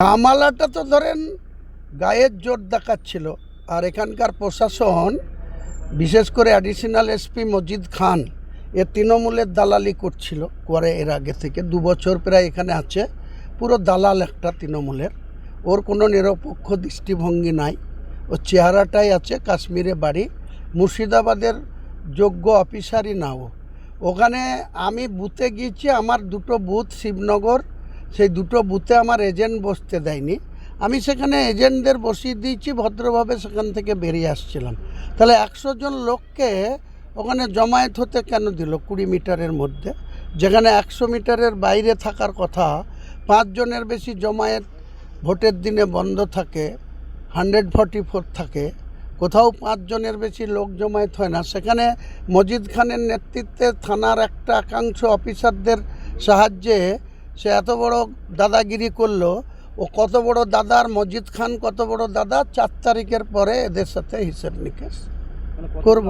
হামলাটা তো ধরেন গায়ের জোর দেখাচ্ছিল। আর এখানকার প্রশাসন, বিশেষ করে অ্যাডিশনাল এসপি মজিদ খান, এ তৃণমূলের দালালি করছিল করে এর আগে থেকে 2 বছর প্রায় এখানে আছে। পুরো দালাল একটা তৃণমূলের। ওর কোনো নিরপেক্ষ দৃষ্টিভঙ্গি নাই। ওর চেহারাটাই আছে, কাশ্মীরে বাড়ি, মুর্শিদাবাদের যোগ্য অফিসারই না ও। ওখানে আমি বুথে গিয়েছি, আমার 2টো বুথ শিবনগর, সেই 2টো বুথে আমার এজেন্ট বসতে দেয়নি। আমি সেখানে এজেন্টদের বসিয়ে দিয়েছি, ভদ্রভাবে সেখান থেকে বেরিয়ে আসছিলাম। তাহলে 100 জন লোককে ওখানে জমায়েত হতে কেন দিল 20 মিটারের মধ্যে, যেখানে 100 মিটারের বাইরে থাকার কথা? 5 জনের বেশি জমায়েত ভোটের দিনে বন্ধ থাকে, 144 থাকে, কোথাও 5 জনের বেশি লোক জমায়েত হয় না। সেখানে মজিদ খানের নেতৃত্বে থানার একটা একাংশ অফিসারদের সাহায্যে সে এত বড় দাদাগিরি করলো। ও কত বড় দাদার, মজিদ খান কত বড় দাদা, 4 তারিখের পরে এদের সাথে হিসেব নিকেশ করব।